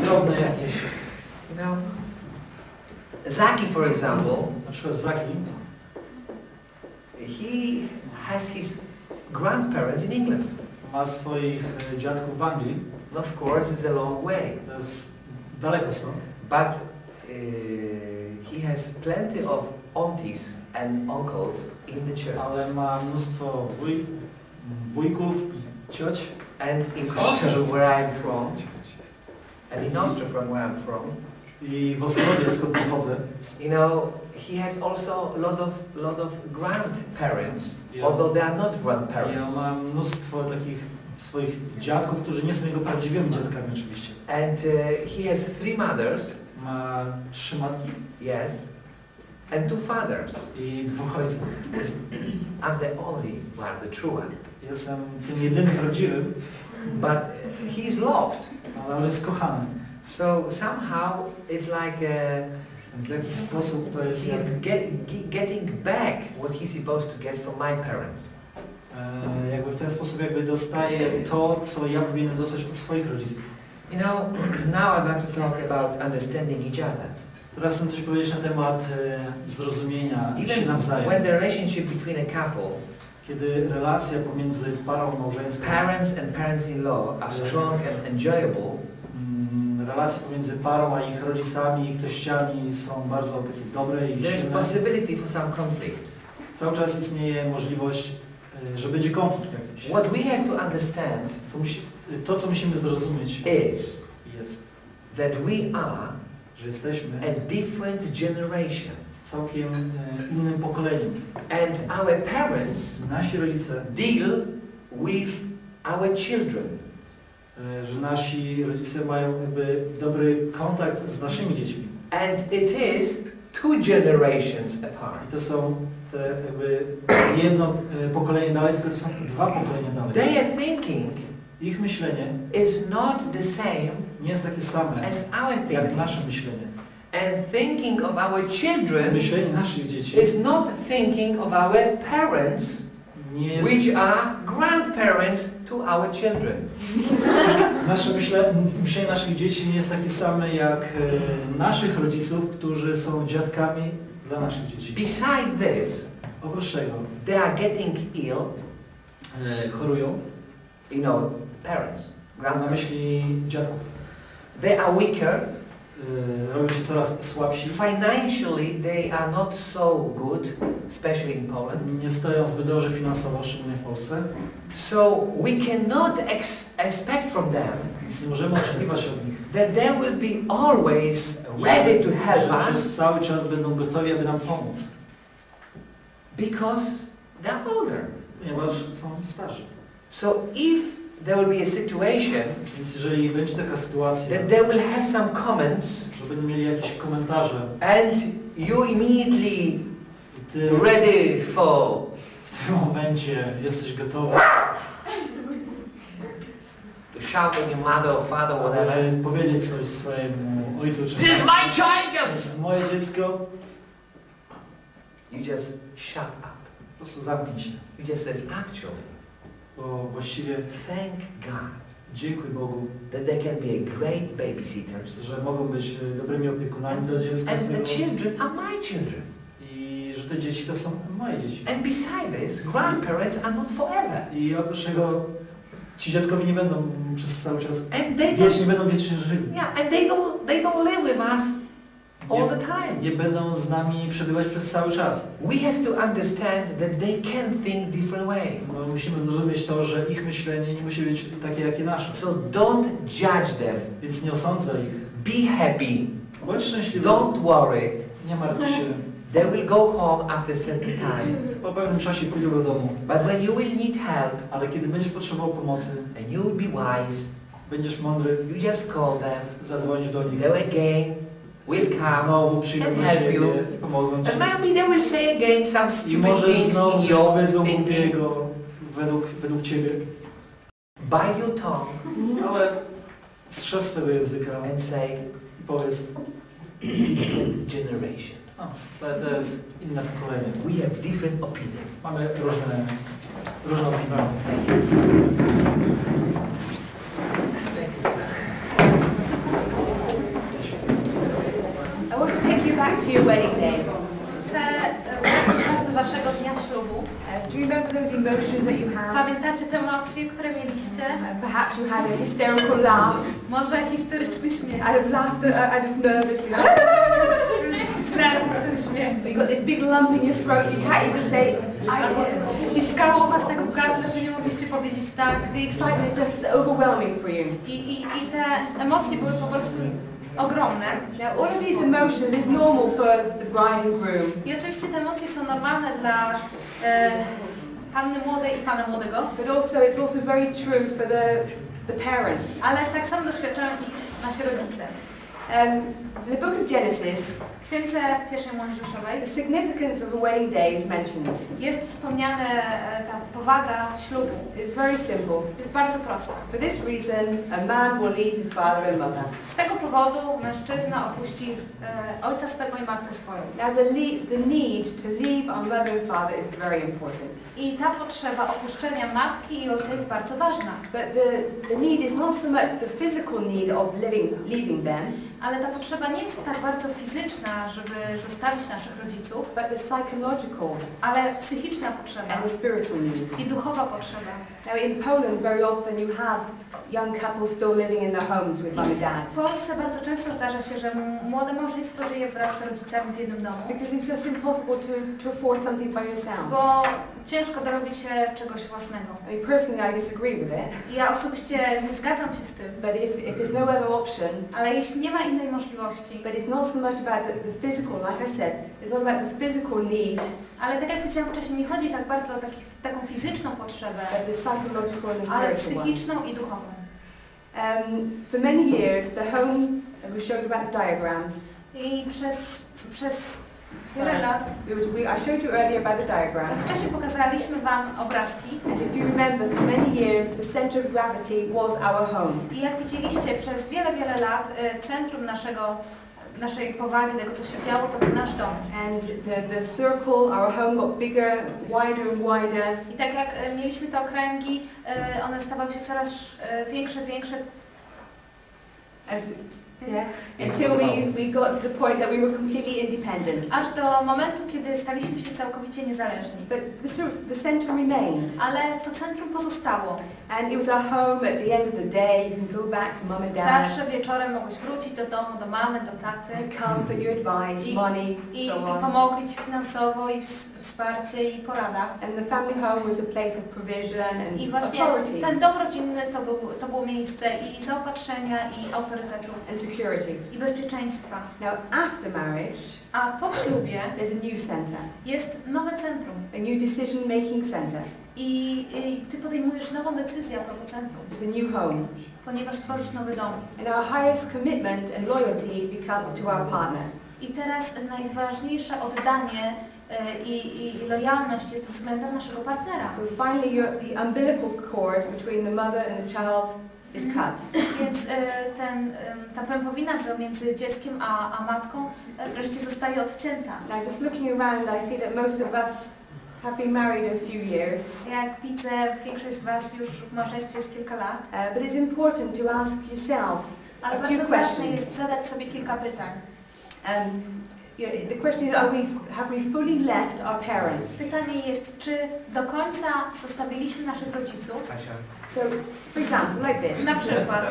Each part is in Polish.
drobne jakieś. You know, Zaki, for example, Na przykład Zaki. he has his grandparents in England. Ma swoich dziadków w Anglii. And of course, it's a long way. To jest daleko stąd. But he has plenty of aunties and uncles in the church. Ale ma mnóstwo wujków i cioć. And in Kurs, where I'm from, and in Austria, from where I'm from, I w Ostrowie, skąd pochodzę. you know, he has also a lot of grandparents, although they are not grandparents. Ja mam mnóstwo takich swoich dziadków, którzy nie są jego prawdziwymi dziadkami oczywiście. And he has 3 mothers. Ma 3 matki. Yes. And 2 fathers. I 2 ojców. I'm the only one, the true one. Jestem tym jedynym prawdziwym. But he is loved. Ale on jest kochany. So somehow it's like w jakiś sposób to jest he's getting back what he's supposed to get from my parents. Jakby w ten sposób jakby dostaje to, co ja powinienem dostać od swoich rodziców. You know, now I'd like to talk about understanding each other. Teraz chcę coś powiedzieć na temat zrozumienia się nawzajem. When the relationship between a couple, kiedy relacja pomiędzy parą małżeńską, parents and parents-in-law are strong and enjoyable, relacje pomiędzy parą a ich rodzicami, ich teściami są bardzo takie dobre i there's silne. possibility for some conflict. Cały czas istnieje możliwość, że będzie konflikt jakiś. What we have to understand to, co musimy zrozumieć, jest that we are że jesteśmy a different generation. Całkiem innym pokoleniem. And our parents nasi rodzice deal with our children. Że nasi rodzice mają jakby dobry kontakt z naszymi dziećmi. And it is 2 generations apart. I to są te jakby jedno pokolenie dalej, tylko to są 2 pokolenia dalej. Their thinking ich myślenie is not the same nie jest takie same as our thinking. Jak nasze myślenie. And thinking of our children myślenie naszych dzieci is not thinking of our parents, which are grandparents to our children. Nasze myślenie naszych dzieci nie jest takie same jak naszych rodziców, którzy są dziadkami dla naszych dzieci. Besides this, oprócz tego, they are getting ill. Chorują. You know, parents. Na myśli dziadków. They are weaker. Robią się coraz słabsi. Financially, they are not so good, especially in Poland. Nie stoją zbyt dobrze finansowo, szczególnie w Polsce. So we cannot expect from them. Więc nie możemy oczekiwać od nich. That they will be always ready to help us. Przez cały czas będą gotowi, aby nam pomóc. Because they're older. Ponieważ są starzy. So if there will be a situation, więc jeżeli będzie taka sytuacja, that they will have some comments, że będą mieli jakieś komentarze, and you immediately ready for, w tym momencie jesteś gotowy to shout at your mother or father, whatever, powiedzieć coś swojemu ojcu czy this is my child, to jest moje dziecko, you just shut up. Po prostu zamknij się. You just says actually, bo właściwie thank God, dziękuj Bogu, that they can be a great babysitters, że mogą być dobrymi opiekunami do dziecka. And the children are my children. I że te dzieci to są moje dzieci. And beside this, grandparents are not forever. I oprócz tego ci dziadkowie nie będą przez cały czas. And they dzieci nie będą wiecznie żyli. Yeah, and they don't live with us all the time. Nie będą z nami przebywać przez cały czas. We have to understand that they can think different way. No, musimy zrozumieć to, że ich myślenie nie musi być takie jak i nasze. So don't judge them. Więc nie osądzę ich. Be happy. Bądź szczęśliwy. Don't worry. Nie martw się. They will go home after a certain time. Po pewnym czasie pójdą do domu. But when you will need help, ale kiedy będziesz potrzebował pomocy, and you will be wise, będziesz mądry, you just call them. Zadzwonisz do nich. They again will come znowu przyjdą do ciebie i pomogą ci. And maybe they will say again some stupid może things znowu in your powiedzą thinking. głupiego według ciebie. Bite your tongue. Ale strzeż swego języka. And say, i powiedz, different generation. To jest inne pokolenie. We have different opinion. Mamy różne opinie. Thank you, sir. back to your wedding day. Chcę wracać do waszego dnia ślubu. Do you remember those emotions that you had? Pamiętacie te emocje, które mieliście? Perhaps you had a hysterical laugh. Może historyczny śmiech. Out of laughter, out of nervous, you know. Z nerwu ten śmiech. You got this big lump in your throat, you can't even say, I did. Ściskało was tego w gardle, że nie mogliście powiedzieć tak. The excitement is just overwhelming for you. I te emocje były po prostu ogromne. Now all of these emotions is normal for the bride and groom. I oczywiście te emocje są normalne dla panny młodej i pana młodego. But also it's also very true for the parents. Ale tak samo doświadczają ich nasi rodzice. In the book of Genesis, W księdze pierwszej Mojżeszowej the significance of a wedding day is mentioned. jest wspomniane ta powaga ślubu. It's very simple. Jest bardzo prosta. For this reason, a man will leave his father and mother. Z tego powodu mężczyzna opuści ojca swego i matkę swoją. Now the need to leave our mother and father is very important. I ta potrzeba opuszczenia matki i ojca jest bardzo ważna. But the need is not so much the physical need of leaving them, Ale ta potrzeba nie jest tak bardzo fizyczna, żeby zostawić naszych rodziców, but the psychological ale psychiczna potrzeba and the spiritual need. i duchowa potrzeba. Now in Poland very often you have young couples still living in their homes with mum and W dad. Polsce bardzo często zdarza się, że młode małżeństwo żyje wraz z rodzicami w jednym domu, Because it's just impossible to afford something by yourself. bo ciężko dorobi się czegoś własnego. I mean, personally I disagree with it, I ja osobiście nie zgadzam się z tym, but if there's no other option, ale jeśli nie ma innej możliwości, but it's not so much about the physical, like I said, it's not about the physical need, ale tak jak powiedziałam wcześniej, nie chodzi tak bardzo o taką fizyczną potrzebę, but the psychological and the ale spiritual one. psychiczną i duchową. For many years, the home, we showed about the diagrams. I przez wiele lat, I showed you earlier about the diagrams. wcześniej pokazaliśmy wam obrazki And if you remember, for many years, the center of gravity was our home. i jak widzieliście, przez wiele lat centrum naszej powagi, tego co się działo, to był nasz dom. And the circle, our home got bigger, wider and wider. I tak jak mieliśmy te okręgi, one stawały się coraz większe. Until we got to the point that we were completely independent. Aż do momentu, kiedy staliśmy się całkowicie niezależni. But the center remained. Ale to centrum pozostało. And it was our home at the end of the day. You can go back to mum and dad. Zawsze wieczorem mogłeś wrócić do domu, do mamy, do taty. Comfort, your advice, money, I so on. pomogli ci finansowo i wsparcie i porada. And the family home was a place of provision and I właśnie authority ten dom rodzinny to było miejsce i zaopatrzenia, i autorytetu, and security. i bezpieczeństwa. Now after marriage, A po ślubie there's a new center, jest nowe centrum. a new decision-making center. I ty podejmujesz nową decyzję a propos centrum, It's a new home. ponieważ tworzysz nowy dom. And our highest commitment and loyalty becomes to our partner. I teraz najważniejsze oddanie i lojalność jest względem naszego partnera. So finally the umbilical cord between the mother and the child is cut. Więc ta pępowina między dzieckiem a matką wreszcie zostaje odcięta. Now just looking around, I see that most of us have been married a few years. Jak widzę, większość z was już w małżeństwie jest kilka lat. But it's important to ask yourself Ale a few bardzo ważne questions. jest zadać sobie kilka pytań. The question is, have we fully left our parents? Pytanie jest, czy do końca zostawiliśmy naszych rodziców? So, for example, like this. Na przykład,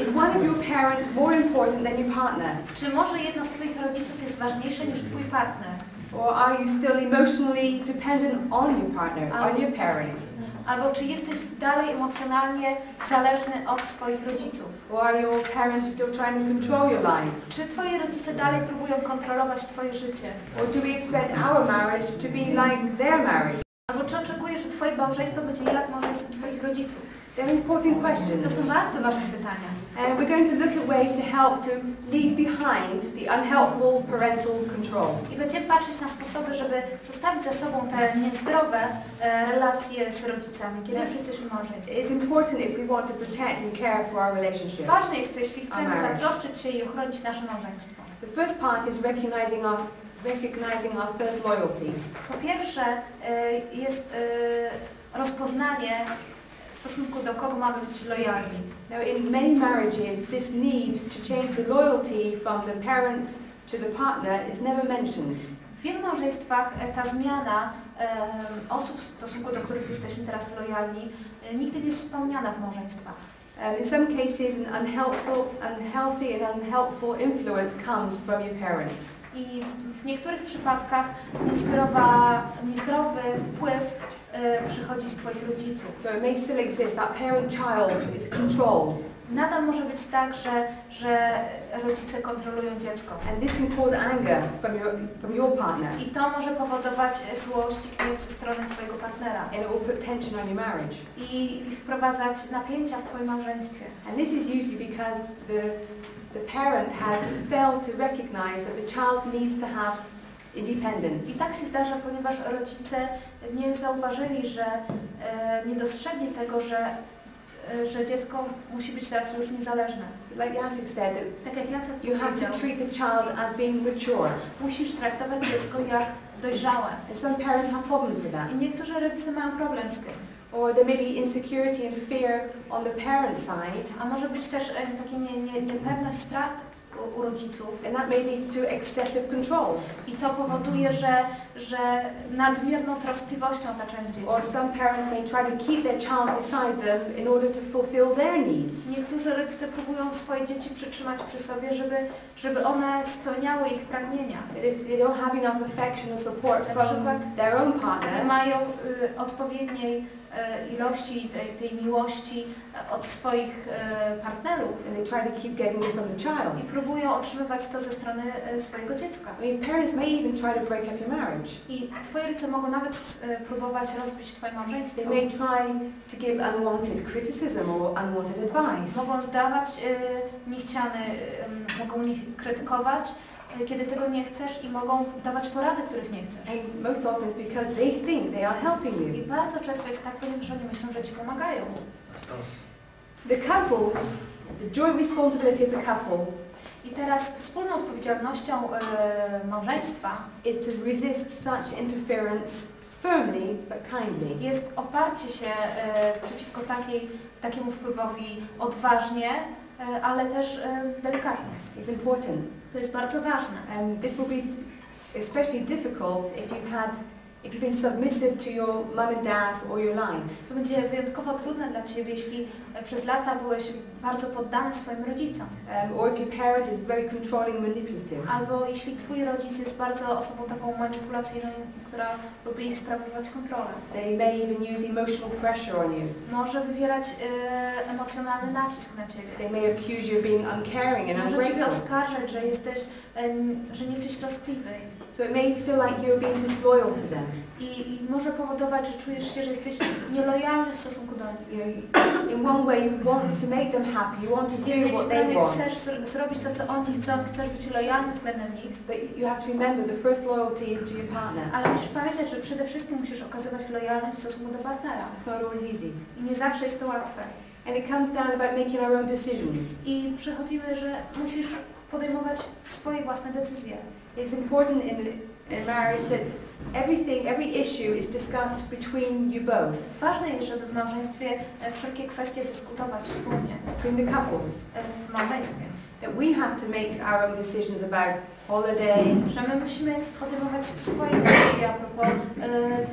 Is one of your parents more important than your partner? czy może jedno z twoich rodziców jest ważniejsze niż twój partner? Or are you still emotionally dependent on your partner, on your parents? Albo czy jesteś dalej emocjonalnie zależny od swoich rodziców? Or are your parents still trying to control your lives? Czy twoi rodzice dalej próbują kontrolować twoje życie? Or do we expect our marriage to be like their marriage? Albo czy oczekujesz, że twoje małżeństwo będzie jak małżeństwo twoich rodziców? They're important To questions. są bardzo ważne pytania. And we're going to look at ways to help to leave behind the unhelpful parental control. I będziemy patrzeć na sposoby, żeby zostawić za sobą te niezdrowe relacje z rodzicami, kiedy już jesteśmy w małżeństwie. It's important if we want to protect and care for our relationship. Ważne jest to, jeśli chcemy Our marriage. zatroszczyć się i ochronić nasze małżeństwo. The first part is recognizing our first loyalty. Po pierwsze jest rozpoznanie w stosunku do kogo mamy być lojalni. Now in many marriages this need to change the loyalty from the parents to the partner is never mentioned. W wielu małżeństwach ta zmiana osób, w stosunku do których jesteśmy teraz lojalni, nigdy nie jest wspomniana w małżeństwach. In some cases, an unhealthy and unhelpful influence comes from your parents. I w niektórych przypadkach niezdrowy wpływ przychodzi z Twoich rodziców. So it may still exist, that parent-child is control. Nadal może być tak, że rodzice kontrolują dziecko. And this can cause anger from your partner. I to może powodować złość i gniew ze strony Twojego partnera. And it will put tension on your marriage. I wprowadzać napięcia w Twoim małżeństwie. And this is usually because the parent has failed to recognize that the child needs to have independence. I tak się zdarza, ponieważ rodzice nie zauważyli, nie dostrzegli tego, że dziecko musi być teraz już niezależne. Like Jacek said, Tak jak Jacek you have powiedział, to treat the child as being mature. musisz traktować dziecko jak dojrzałe. And some parents have problems with that. I niektórzy rodzice mają problem z tym. Or there may be insecurity and fear on the parent side. A może być też takie niepewność, strach u rodziców. And that may lead to excessive control. I to powoduje, że nadmierną troskliwością otaczają dzieci. Or some parents may try to keep their child beside them in order to fulfill their needs. Niektórzy rodzice próbują swoje dzieci przytrzymać przy sobie, żeby one spełniały ich pragnienia. If they don't have enough affection or support from their own partner, Nie mają odpowiedniej ilości tej miłości od swoich partnerów. and they try to keep getting it from the I child. próbują otrzymywać to ze strony swojego dziecka. I mean, parents may even try to break up your marriage. I Twoje rodzice mogą nawet próbować rozbić Twoje małżeństwo. They may try to give unwanted criticism or unwanted advice. Mogą dawać mogą krytykować, kiedy tego nie chcesz, i mogą dawać porady, których nie chcesz. And most often it's because they think they are helping I you. bardzo często jest tak, ponieważ oni myślą, że Ci pomagają. The couples, the joint responsibility of the couple I teraz wspólną odpowiedzialnością małżeństwa is to resist such interference firmly but kindly. jest oparcie się przeciwko takiemu wpływowi odważnie, ale też delikatnie. It's important. To jest bardzo ważne. This will be especially difficult if you've been submissive to your mum and dad all your life. To będzie wyjątkowo trudne dla Ciebie, jeśli przez lata byłeś bardzo poddany swoim rodzicom. Or if your parent is very controlling, manipulative. Albo jeśli Twój rodzic jest bardzo osobą taką manipulacyjną, która lubi sprawować kontrolę. They may even use emotional pressure on you. Może wywierać emocjonalny nacisk na Ciebie. They may accuse you of being uncaring and Może Ciebie ungrateful. oskarżać, że nie jesteś troskliwy. So it may feel like you're being disloyal to them. I może powodować, że czujesz się, że jesteś nielojalny w stosunku do nich. In one way you want to make them happy, you want to Z do jednej what they strony want. chcesz zrobić to, co oni chcą, chcesz być lojalny względem nich, But you have to remember the first loyalty is to your partner. ale musisz pamiętać, że przede wszystkim musisz okazywać lojalność w stosunku do partnera. It's not always easy. I nie zawsze jest to łatwe. And it comes down about making our own decisions. I przechodzimy, że musisz podejmować swoje własne decyzje. It's important in marriage that every issue is discussed between you both, Ważne jest, żeby w małżeństwie wszelkie kwestie dyskutować wspólnie. between the couples. W małżeństwie. That we have to make our own decisions about holiday, Że my musimy podejmować swoje decyzje a propos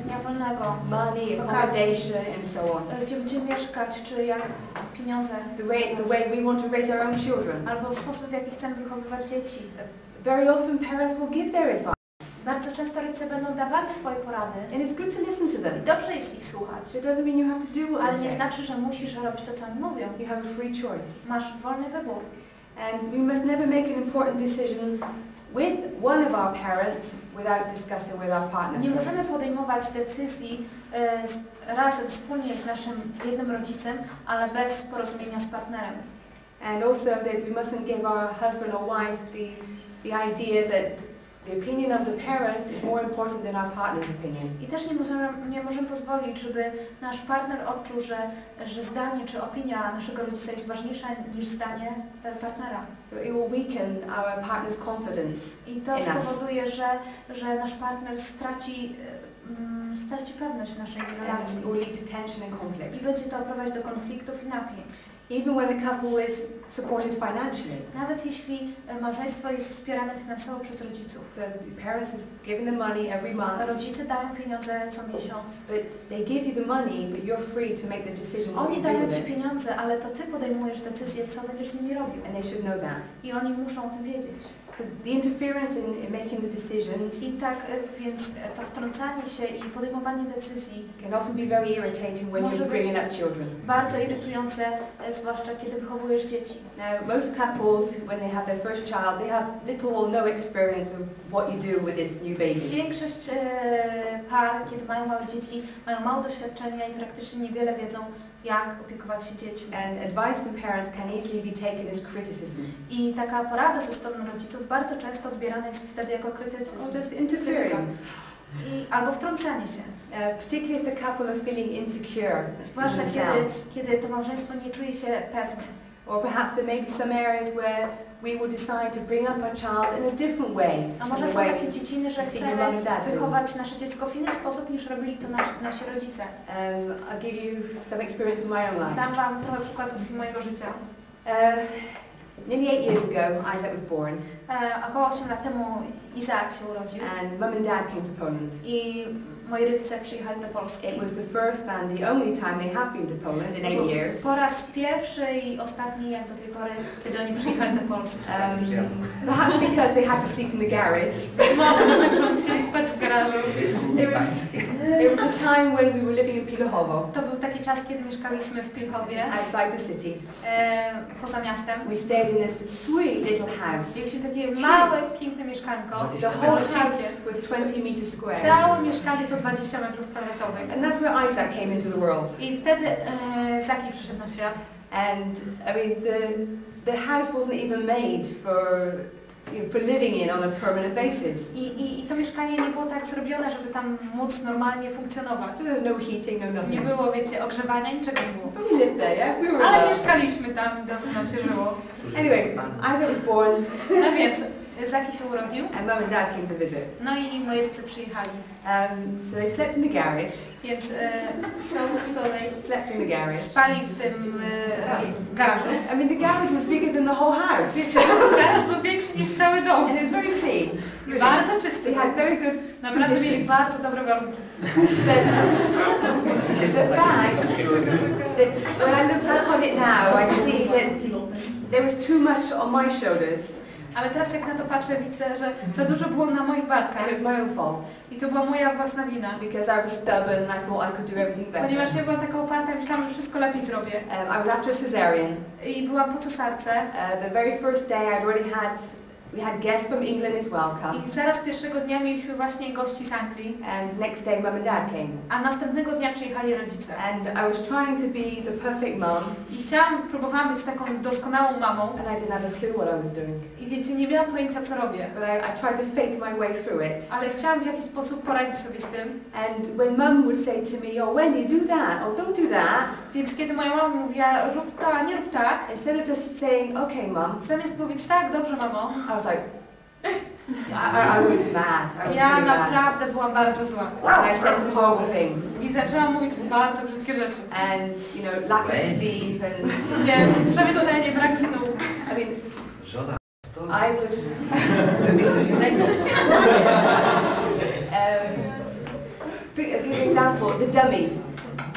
dnia wolnego, money, accommodation, and so on. gdzie będziemy mieszkać, czy jak pieniądze, The way we want to raise our own children. albo sposób, w jaki chcemy wychowywać dzieci. Very often parents will give their advice, Bardzo często rodzice będą dawali swoje porady and it's good to listen to i them. dobrze jest ich słuchać, It doesn't mean you have to do what ale they nie say. znaczy, że musisz robić to, co oni mówią. You have a free choice. Masz wolny wybór. And we must never make an important decision with one of our parents without discussing with our partner Nie first. możemy podejmować decyzji razem, wspólnie z naszym jednym rodzicem, ale bez porozumienia z partnerem. And also that we mustn't give our husband or wife the idea that the opinion of the parent is more important than our partner's opinion. I też nie możemy pozwolić, żeby nasz partner odczuł, że zdanie czy opinia naszego rodzica jest ważniejsza niż zdanie partnera. So it will weaken our partner's confidence I to in us. spowoduje, że nasz partner straci pewność w naszej relacji. And will lead to tension and conflict. I będzie to prowadzić do konfliktów i napięć. Even when a couple is supported financially. Nawet jeśli małżeństwo jest wspierane finansowo przez rodziców. So the parents is giving the money every month. Rodzice dają pieniądze co miesiąc. But they give you the money, but you're free to make the decision what Oni you do dają with ci it. pieniądze, ale to ty podejmujesz decyzję, co będziesz z nimi robił. And they should know that. I oni muszą o tym wiedzieć. So the interference in making the decisions I tak więc to wtrącanie się i podejmowanie decyzji can often be very irritating when Może you're być bringing up children. bardzo irytujące, zwłaszcza kiedy wychowujesz dzieci. Now, most couples, when they have their first child, they have little or no experience of what you do with this new baby. Większość par, kiedy mają małe dzieci, mają mało doświadczenia i praktycznie niewiele wiedzą, jak opiekować się dziećmi. And advice from parents can easily be taken as criticism. I taka porada ze strony rodziców bardzo często odbierana jest wtedy jako krytycyzm. Or just interfering. Albo wtrącanie się. Particularly if the couple are feeling insecure Zwłaszcza in themselves. kiedy to małżeństwo nie czuje się pewnie. Or perhaps there may be some areas where we will decide to bring up our child in a different way. A może są takie dziedziny, że chcemy chcemy wychować nasze dziecko w inny sposób niż robili to nasi rodzice. I'll give you some experience from my own life. Dam wam trochę przykładów z mojego życia. Nearly 8 years ago, Isaac was born. Około 8 lat temu Izaak się urodził. And mum and dad came to Poland. I moi rodzice przyjechali do Polski. It was the first and the only time they have been to Poland in 8 years. Po raz pierwszy i ostatni, jak do tej pory, kiedy oni przyjechali do Polski. Perhaps because they had to sleep in the garage. Być może dlatego, że musieli spać w garażu. It was a time when we were living in Pilechowo. To był taki czas, kiedy mieszkaliśmy w Pilchowie, outside the city. poza miastem. We stayed in this sweet little house. Mieliśmy takie małe, piękne mieszkanko. The whole house was 20 meters square. Całe mieszkanie to 20 metrów kwadratowych. And that's where Isaac came into the world. I wtedy Zaki przyszedł na świat. And I mean, the house wasn't even made for living in on a permanent basis. I to mieszkanie nie było tak zrobione, żeby tam móc normalnie funkcjonować. So there was no heating, no nothing. Nie było, wiecie, ogrzewania, niczego nie było. But we lived there, yeah? We were Ale allowed. mieszkaliśmy tam, dobrze nam się żyło. Anyway, Isaac was born. No więc Zaki się urodził. And mum and dad came to visit. No i moi rodzice przyjechali. So they slept in the garage. Więc Slept in the garage. spali w tym garażu. I mean, the garage was bigger than the whole house. Wiecie, garaż był większy niż cały dom. And it was very clean. Bardzo czysty. They had very good Naprawdę mieli conditions. bardzo dobre warunki. The fact that when I look back on it now, I see that there was too much on my shoulders. Ale teraz jak na to patrzę, widzę, że za dużo było na moich barkach. And it was my own fault. I to była moja własna wina. Because I was stubborn and I thought I could do everything better. Ponieważ ja byłam taka uparta, myślałam, że wszystko lepiej zrobię. I was after a cesarean. I byłam po cesarce. The very first day I'd already had, we had guests from England as well come. I zaraz pierwszego dnia mieliśmy właśnie gości z Anglii. And next day mum and dad came. A następnego dnia przyjechali rodzice. And I was trying to be the perfect mum. I próbowałam być taką doskonałą mamą. And I didn't have a clue what I was doing. I wiecie, nie miałam pojęcia, co robię. But I tried to fake my way through it. Ale chciałam w jakiś sposób poradzić sobie z tym. And when mum would say to me, oh Wendy, do that, or don't do that. Więc kiedy moja mama mówiła, rób tak, nie rób tak. Instead of just saying, okay mum. Zamiast powiedzieć, tak, dobrze mamo. I was like, I was mad. Ja naprawdę byłam bardzo zła. And I said some horrible things. I zaczęłam mówić bardzo brzydkie rzeczy. And, you know, lack of sleep and... Gdzie przemęczenie, brak snu. I mean, Żona. I was... A good example, the dummy.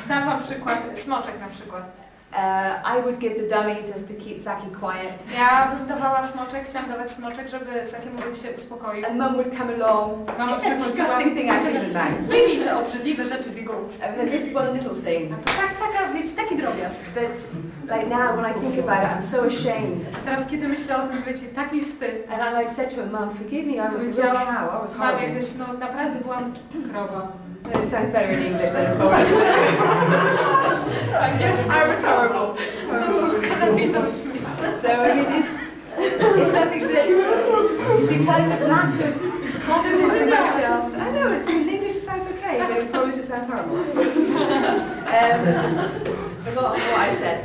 Dam wam przykład, smoczek na przykład. I would give the dummy just to keep Zaki quiet. Ja bym dawała smoczek, chciałam dawać smoczek, żeby Zakiemu żeby się uspokoił. And mum would come along. Mama It's a disgusting thing actually in the bank. Wyjmij te obrzydliwe rzeczy z jego ust. I mean, just one little thing. To taka, wiecie, taki drobiazg. But like now, when I think about it, I'm so ashamed. Teraz kiedy myślę o tym, wiecie, tak mi wstyd. And I said to her, Mum, forgive me, I was a real cow. I was Mam horrible. jakieś, no naprawdę byłam krową. It sounds better in English than in Polish. Tak jest. I was horrible. So I mean, it's something that because of lack of confidence in myself. I know in English it sounds okay, but in Polish it sounds horrible. Forgot what I said.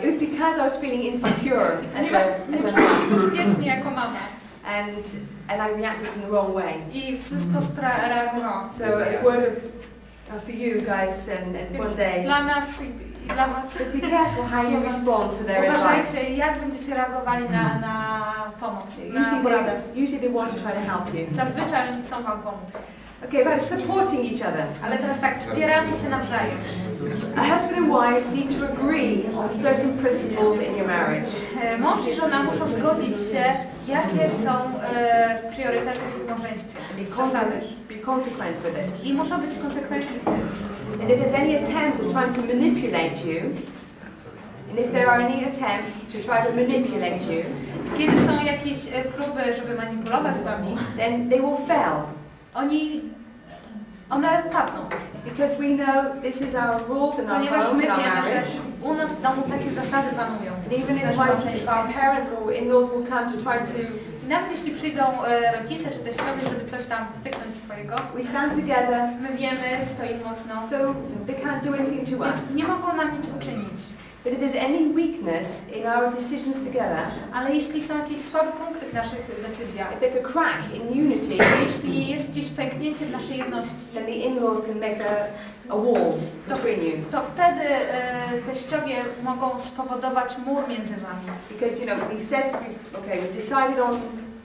It was because I was feeling insecure Ponieważ nie czułam się bezpiecznie jako mama. and I reacted in the wrong way. I w zły sposób reagowałam. So a word of for you guys and one day. Dla nas I dla was Be careful how you respond to their advice. uważajcie, jak będziecie reagowali na pomoc, na Usually poradę. they want to try to help you. Zazwyczaj oni chcą wam pomóc. Okay, about supporting each other. Ale teraz tak, wspieranie się nawzajem. A husband and wife need to agree on certain principles in your marriage. Mąż i żona muszą zgodzić się, jakie są priorytety w ich małżeństwie, zasady. Be consequent with it. I muszą być konsekwentni w tym. And if there's any attempts at trying to manipulate you, and if there are any attempts to try to manipulate you, Kiedy są jakieś próby, żeby manipulować wami, then they will fail. One padną. Because we know this is our rules and our Ponieważ home my and our wiemy, że marriage. u nas w domu takie zasady panują. And even w naszym if małżeństwie. our parents or in-laws will come to try to, I nawet jeśli przyjdą rodzice czy teściowie, żeby coś tam wtyknąć swojego, we stand together, my wiemy, stoimy mocno, so they can't do anything to us. więc nie mogą nam nic uczynić. But if there's any weakness in our decisions together, Ale jeśli są jakieś słabe punkty w naszych decyzjach, if there's a crack in unity, jeśli jest gdzieś pęknięcie w naszej jedności, then the in-laws can make a wall between you. to wtedy teściowie mogą spowodować mur między wami. Because we decided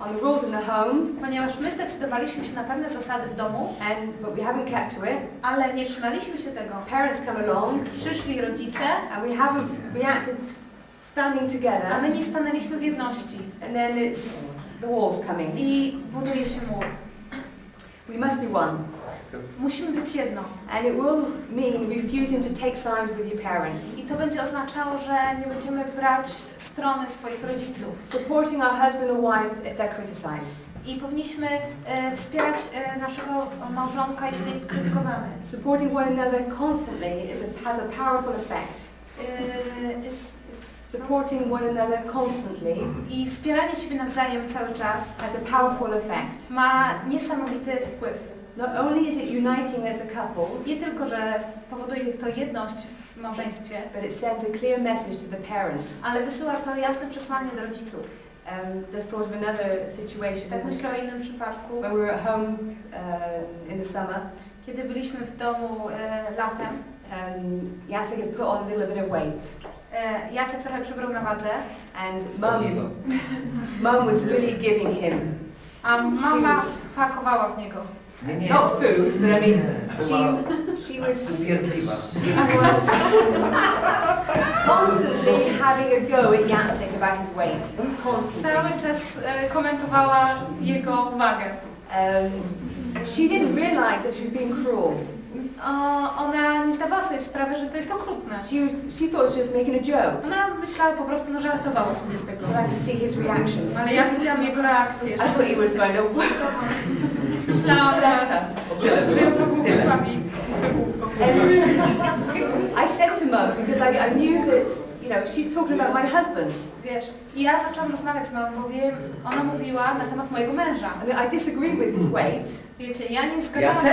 on the rules in the home, Ponieważ my zdecydowaliśmy się na pewne zasady w domu, but we haven't kept to it. ale nie trzymaliśmy się tego. Parents come along, Przyszli rodzice, and we haven't reacted standing together, a my nie stanęliśmy w jedności. and then it's the walls coming. I buduje się mur. We must be one. Musimy być jedno. And it will mean refusing to take sides with your parents. I to będzie oznaczało, że nie będziemy brać strony swoich rodziców. Supporting our husband or wife if they're criticized. I powinniśmy wspierać naszego małżonka, jeśli jest krytykowany. Supporting one another constantly has a powerful effect. Supporting one another constantly I wspieranie siebie nawzajem cały czas has a powerful effect. ma niesamowity wpływ. Not only is it uniting as a couple, Nie tylko, że powoduje to jedność w małżeństwie, but it sends a clear message to the parents. ale wysyła to jasne przesłanie do rodziców. Just thought of another situation. Tak myślę o innym przypadku. When we were at home in the summer, Kiedy byliśmy w domu latem, Jacek had put on a little bit of weight, Jacek trochę przybrał na wadze, and Mum was really giving him. a mama pakowała w niego. Not food, but I mean, she was constantly having a go at Jacek about his weight. Constantly. Cały czas komentowała jego wagę. She didn't realize that she was being cruel. Ona nie zdawała sobie sprawy, że to jest okrutne. She thought she was making a joke. Ona myślała po prostu, no żartowała sobie z tego. But I could see his reaction. Ale ja widziałam jego reakcję. I thought he was going to Myślałam, że ją pobłogosławi cegłówką. I said to Mum, because I knew that, she's talking about my husband. Wiesz, i ja zaczęłam rozmawiać z mamą, bo ona mówiła na temat mojego męża. I mean, I disagree with his weight. Wiecie, ja nie zgadzałam się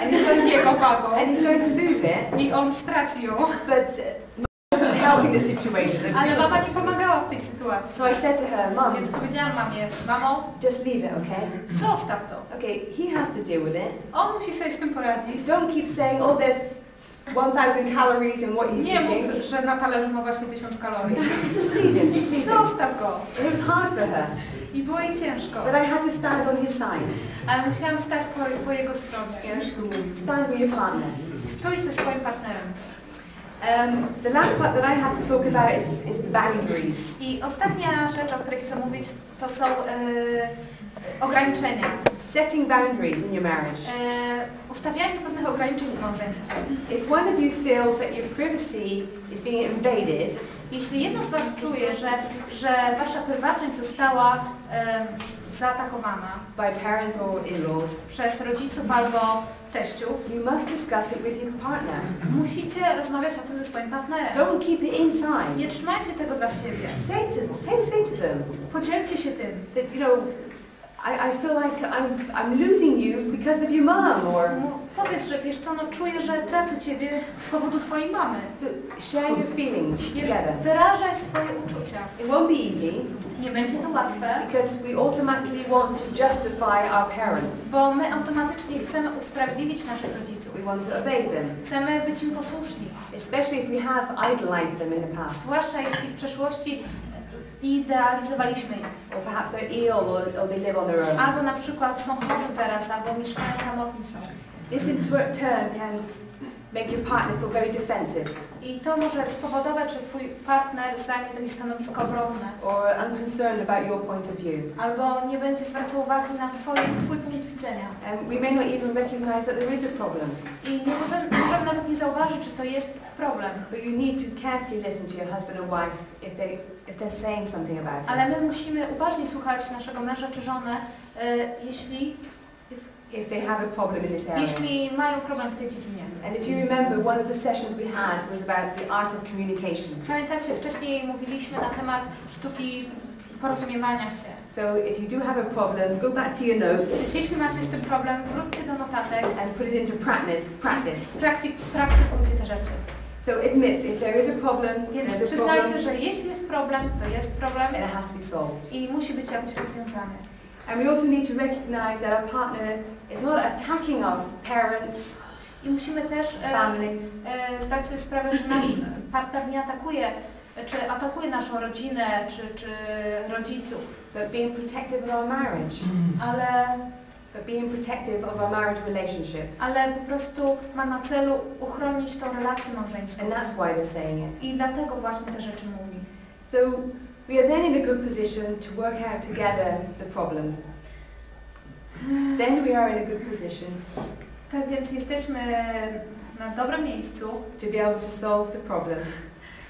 And he's going z jego wagą and he's going to lose it. i on straci ją. But wasn't helping the situation. Ale mama nie pomagała w tej sytuacji. So I said to her, Mum, Więc powiedziałam mamie, mamo, just leave it, okay? zostaw to. Okay, he has to deal with it. On musi sobie z tym poradzić. Don't keep saying, oh, there's 1,000 calories in what he's Nie eating. mów, że na talerzu ma właśnie 1000 kalorii. Just leave him, just leave him. Zostaw go. And it was hard for her, I było jej ciężko. but I had to stand on his side. Ale musiałam stać po jego stronie. Stand with your partner. Stój ze swoim partnerem. The last part that I have to talk about is the boundaries. I ostatnia rzecz, o której chcę mówić, to są ograniczenia. Setting boundaries in your marriage. Ustawianie pewnych ograniczeń w małżeństwie. If one of you feels that your privacy is being invaded, jeśli jedno z Was czuje, że Wasza prywatność została zaatakowana by parents or in-laws, przez rodziców albo teściów, you must discuss it with your partner. musicie rozmawiać o tym ze swoim partnerem. Don't keep it inside. Nie trzymajcie tego dla siebie. Say to them, Podzielcie się tym. that I feel like I'm losing you because of your mom, or Powiedz, że wiesz co, no czuję, że tracę ciebie z powodu twojej mamy. so share your feelings together. Wyrażaj swoje uczucia. It won't be easy Nie będzie to łatwe, because we automatically want to justify our parents. bo my automatycznie chcemy usprawiedliwić naszych rodziców. We want to obey them, Chcemy być im posłuszni. especially if we have idolized them in the past, Zwłaszcza jeśli w przeszłości idealizowaliśmy ich. or perhaps they're ill, or they live on their own. Albo na przykład są chorzy teraz, albo mieszkają samotni są. This in turn can make your partner feel very defensive, I to może spowodować, że twój partner zajmie takie stanowisko obronne. or unconcerned about your point of view. Albo nie będzie zwracał uwagi na twój punkt widzenia. And we may not even recognize that there is a problem, I nie możemy nawet nie zauważyć, czy to jest problem. but you need to carefully listen to your husband or wife if they're saying something about it. Ale my musimy uważnie słuchać naszego męża czy żonę, If they have a problem in this area. jeśli mają problem w tej dziedzinie. And if you remember, one of the sessions we had was about the art of communication. Pamiętacie, wcześniej mówiliśmy na temat sztuki porozumiewania się. So if you do have a problem, go back to your notes Więc jeśli macie z tym problem, wróćcie do notatek, and put it into practice. praktykujcie te rzeczy. So admit, if there is a problem, Więc there's a przyznajcie, problem, że jeśli jest problem, to jest problem and it has to be solved. i musi być jakoś rozwiązany. And we also need to recognize that our partner is not attacking our parents, I musimy też family, zdać sobie sprawę, że nasz partner nie atakuje, czy atakuje naszą rodzinę, czy rodziców, but being protective of our marriage, ale po prostu ma na celu uchronić tą relację małżeńską. And that's why they're saying it. I dlatego właśnie te rzeczy mówi. So we are then in a good position to work out together the problem. Then we are in a good position Tak więc jesteśmy na dobrym miejscu, to be able to solve the problem.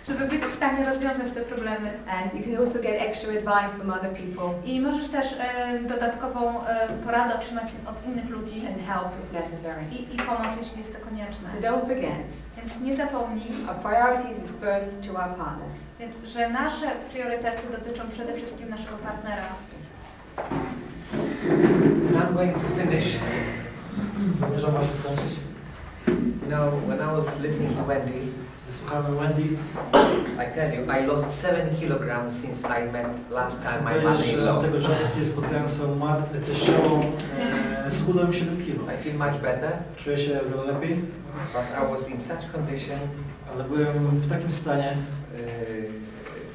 żeby być w stanie rozwiązać te problemy. And you can also get extra advice from other people I możesz też dodatkową poradę otrzymać od innych ludzi and help if necessary. i pomoc, jeśli jest to konieczne. So don't forget, Więc nie zapomnij, our priorities is first to our partner. że nasze priorytety dotyczą przede wszystkim naszego partnera. I'm going to finish. Zamierzam właśnie skończyć. You know, when I was listening to Wendy, Słuchamy Wendy. I tell you, I lost 7 kilograms since I met last time my Że mother-in-law. tego czasu, kiedy spotkałem swoją matkę teściową, schudłem 7 kg. I feel much better, Czuję się o wiele lepiej, but I was in such condition ale byłem w takim stanie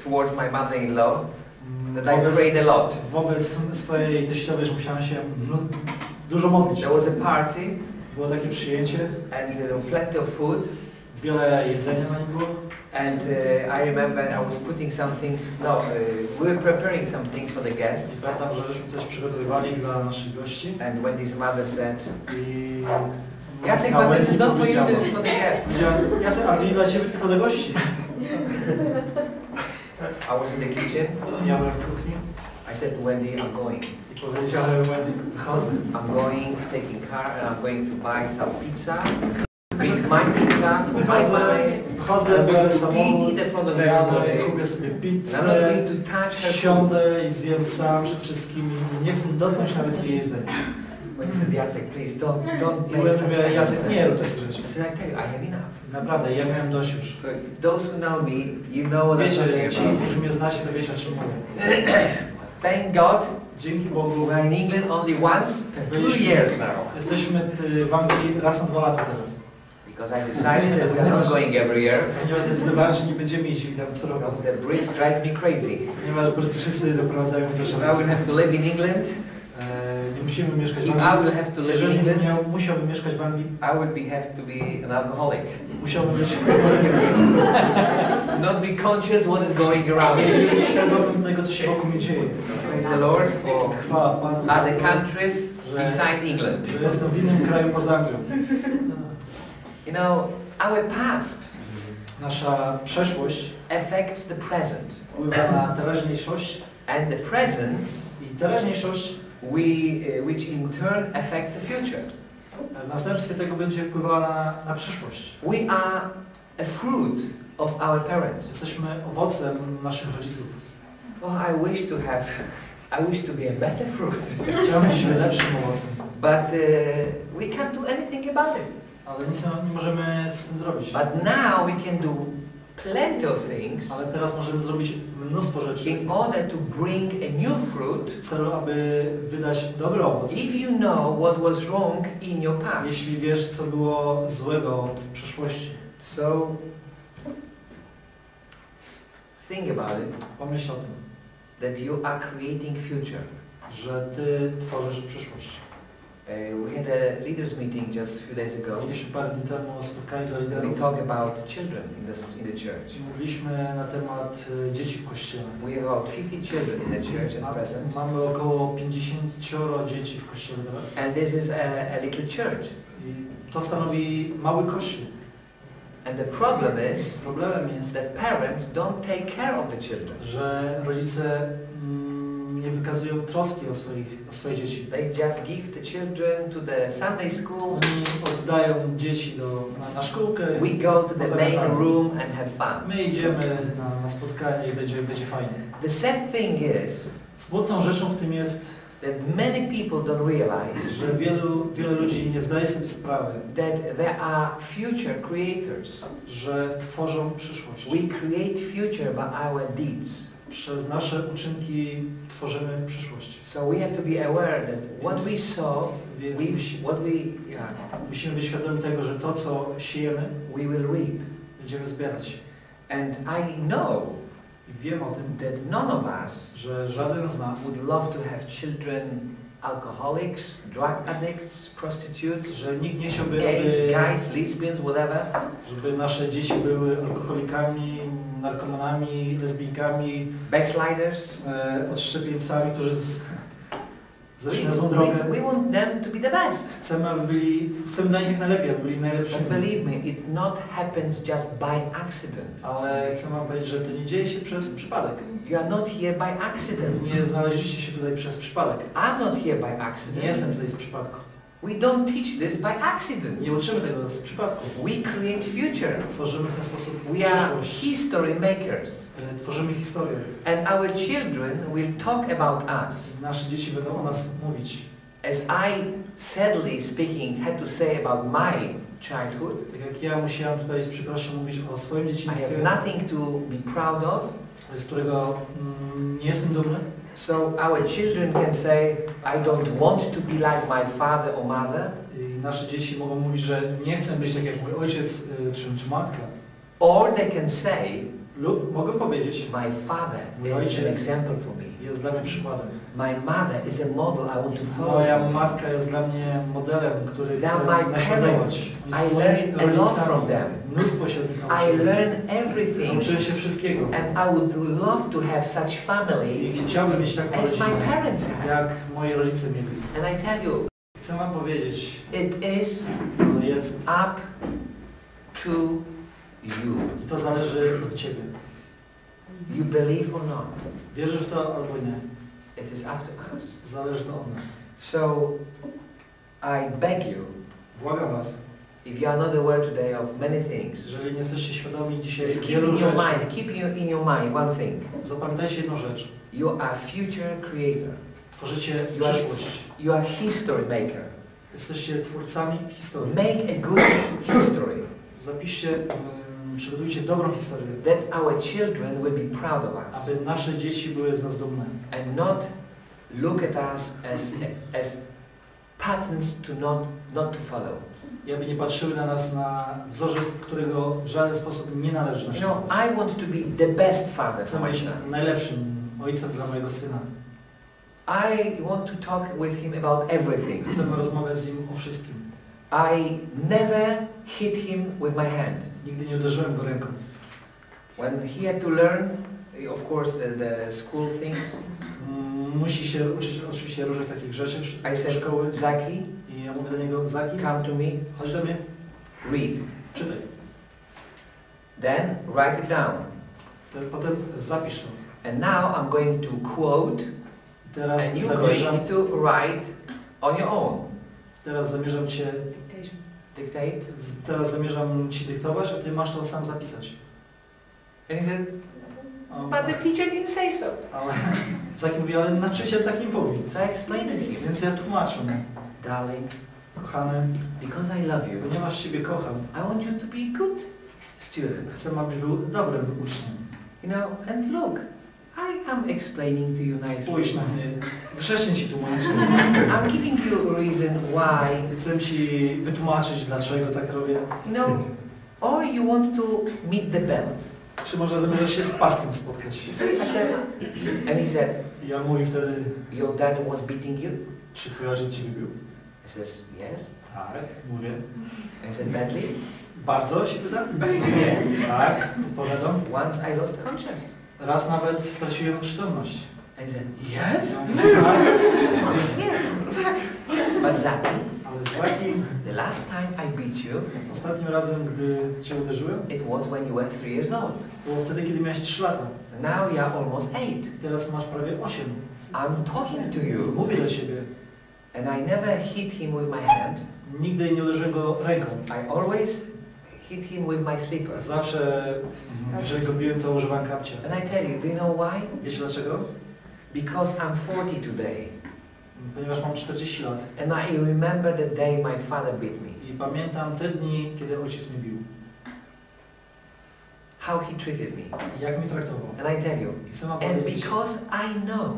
towards my mother-in-law that I prayed a lot. wobec swojej teściowej, że musiałem się dużo modlić. There was a party Było takie przyjęcie, and plenty of food. wiele jedzenia na nim było. And I remember I was putting some things, we were preparing some things for the guests. Pamiętam, że żeśmy coś przygotowywali dla naszych gości. And Wendy's mother said, I Jacek, but this is not for you, this is for the guests. Jacek, a to nie dla Ciebie, tylko dla gości. I was in the kitchen. Ja byłem w kuchni I said to Wendy, I'm going. i powiedziałem Wendy, wychodzę. I'm going, taking car, and I'm going to buy some pizza. Bring my pizza for my mommy. Wychodzę, biorę samochód, Eat in front of jadę, everybody. kupię sobie And I'm pizzę, not going to touch her food. siądę i zjem sam przed wszystkimi. Nie chcę dotknąć nawet jej jedzenia. When he said, Jacek, please don't I make such mówię, Jacek, things. nie rób takich rzeczy. I said, I tell you, I have enough. Naprawdę, ja miałem dość już. So those who know me, you know what I'm Wiecie, talking ci, about. którzy mnie znacie, to wiecie, o czym mówię. Thank God, Dzięki Bogu we're in England only once, 2 years now. jesteśmy w Anglii raz na 2 lata teraz. Because I decided that we are not going every year. Ponieważ zdecydowałem, że nie będziemy jeździli tam co roku. Because the Brits drives me crazy. Ponieważ Brytyjczycy doprowadzają mnie do If I will szaleństwa. have to live in England, Nie musimy mieszkać w if I Anglii. will have to live in Jeżeli England, musiałbym mieszkać w Anglii, I would have to be an alcoholic. musiałbym być alkoholikiem. Not be conscious what is going around Nie me. być świadomym tego, co się wokół mnie dzieje. Praise the Lord for Chwała Panu, other countries beside England. że jestem w innym kraju poza Anglią. You know, our past Nasza przeszłość affects the present. wpływa na teraźniejszość And the present, i teraźniejszość which in turn affects the future. w następstwie tego będzie wpływała na przyszłość. We are a fruit of our parents. Jesteśmy owocem naszych rodziców. Oh, I wish to have I wish to be a better fruit. Chciałbym być lepszym owocem. But we can't do anything about it. Ale nic nie możemy z tym zrobić. But now we can do plenty of things. Ale teraz możemy zrobić mnóstwo rzeczy. In order to bring a new fruit. W celu, aby wydać dobry owoc. If you know what was wrong in your past. Jeśli wiesz, co było złego w przeszłości. So think about it. Pomyśl o tym. That you are creating future. Że ty tworzysz przyszłość. We had a leaders meeting just a few days ago. Mieliśmy parę dni temu spotkanie dla liderów. We talk about children in the church. Mówiliśmy na temat dzieci w kościele. We have about 50 children in the church at present. Mamy około 50 dzieci w kościele teraz. And this is a little church. I to stanowi mały kościół. And the problem is Problemem jest, that parents don't take care of the children. że rodzice nie wykazują troski o swoje dzieci. They just give the children to the Sunday school. Oni oddają dzieci na szkółkę. We go to the main room and have fun. My idziemy na spotkanie i będzie fajnie. The sad thing is Smutną rzeczą w tym jest, that many people don't realize że wielu ludzi nie zdaje sobie sprawy, that there are future creators. że tworzą przyszłość. We create future by our deeds. Przez nasze uczynki tworzymy przyszłość. So we have to be aware that what we sow, musimy być świadomi tego, że to, co siejemy, we will reap. będziemy zbierać. And I know I wiem o tym, that none of us że żaden z nas would love to have children alcoholics, drug addicts, prostitutes, że nikt nie chciałby, gays, guys, lesbians, whatever. żeby nasze dzieci były alkoholikami, narkomanami, lesbijkami, Backsliders. odszczepieńcami, którzy zeszli na złą drogę. We want them to be the best. Chcemy dla nich jak najlepiej, aby byli najlepszymi. But believe me, it not happens just by accident. Ale chcę wam powiedzieć, że to nie dzieje się przez przypadek. You are not here by accident. Nie znaleźliście się tutaj przez przypadek. I'm not here by accident. Nie jestem tutaj z przypadku. We don't teach this by accident. Nie uczymy tego z przypadku. We create future. Tworzymy w ten sposób We are przyszłość. history makers. Tworzymy historię. And our children will talk about us. Nasze dzieci będą o nas mówić. As I, sadly speaking, had to say about my childhood, Tak jak ja musiałem tutaj z przykrością mówić o swoim I dzieciństwie, have nothing to be proud of. z którego nie jestem dumny. So our children can say, I don't want to be like my father or mother. I nasze dzieci mogą mówić, że nie chcę być tak jak mój ojciec czy matka. Or they can say, Lub mogą powiedzieć, my father is an example for me. jest dla mnie przykładem. My mother is a model I want to follow. Moja matka jest dla mnie modelem, który They are chcę my naśladować. parents. I learn a lot from them. Mnóstwo się od nich I nauczyłem. learn everything. Nauczyłem się wszystkiego. And I would love to have such family I chciałbym mieć taką as my rodzinę, parents have. jak moi rodzice mieli. And I tell you, Chcę wam powiedzieć, it is to jest up to you. i to zależy od ciebie. You believe or not. Wierzysz w to albo nie. It is up to us. Zależy to od nas. So I beg you, Błagam was, if you are not aware today of many things, jeżeli nie jesteście świadomi dzisiaj just keep wielu in your rzeczy, mind, keep in your mind one thing. zapamiętajcie jedną rzecz. You are future creator. Tworzycie You are- przyszłość. You are history maker. Jesteście twórcami historii. Make a good history Zapiszcie, przygotujcie dobrą historię, that our children will be proud of us aby nasze dzieci były z nas dumne. and not look at us as patterns to not to follow. I aby nie patrzyły na nas na wzorzec, którego w żaden sposób nie należy You know, naśladować. I want to be the best father Chcę for my być son. najlepszym ojcem dla mojego syna. I want to talk with him about everything. Chcemy rozmawiać z nim o wszystkim. I never hit him with my hand. Nigdy nie uderzyłem go ręką. When he had to learn, of course, the school things, Musi się uczyć oczywiście różnych takich rzeczy I w said, szkoły. Zaki, I ja mówię do niego, Zaki, come to me, chodź do mnie, read. czytaj. Then write it down. Potem zapisz to. And now I'm going to quote, Teraz and you're zamierzam, going to write on your own. teraz zamierzam cię, Dictate. teraz zamierzam ci dyktować, a ty masz to sam zapisać. And he said, But the teacher didn't say so. Ale Zaki mówi, ale nauczyciel tak nie powie. So I explained to him, Więc ja tłumaczę mu. darling, Kochany, because I love you, ponieważ Ciebie kocham, I want you to be a good student. chcę, abyś był dobrym uczniem. You know, and look, I am explaining to you Spójrz nicely. na mnie. Grzecznie Ci tłumaczę. I'm giving you a reason why. Chcę Ci wytłumaczyć, dlaczego tak robię. You know, or you want to meet the belt. Czy może zamierzasz się z paskiem spotkać? You see, I said, and he said, I ja mówi wtedy, your dad was beating you? czy Twój ojciec Ciebie bił? I says, yes. Tak, mówię. And I said, badly? Bardzo się pyta? Yes. Tak, odpowiadam. Once I lost conscious. Raz nawet straciłem przytomność. And he said, Jest? yes. But Zaki, Ale Zaki, the last time I beat you, ostatnim razem, gdy Cię uderzyłem, it was when you were 3 years old. było wtedy, kiedy miałeś 3 lata. Now you are almost 8. Teraz masz prawie 8. I'm talking to you. Mówię do Ciebie. And I never hit him with my hand. Nigdy nie uderzyłem go ręką. I always hit him with my slipper. Zawsze, jeżeli go biłem, to używam kapcia. And I tell you, do you know why? Wiecie dlaczego? Because I'm 40 today. Ponieważ mam 40 lat. And I remember the day my father beat me. I pamiętam te dni, kiedy ojciec mnie bił. How he treated me. Jak mnie traktował. And I tell you, I chcę wam and powiedzieć, because I know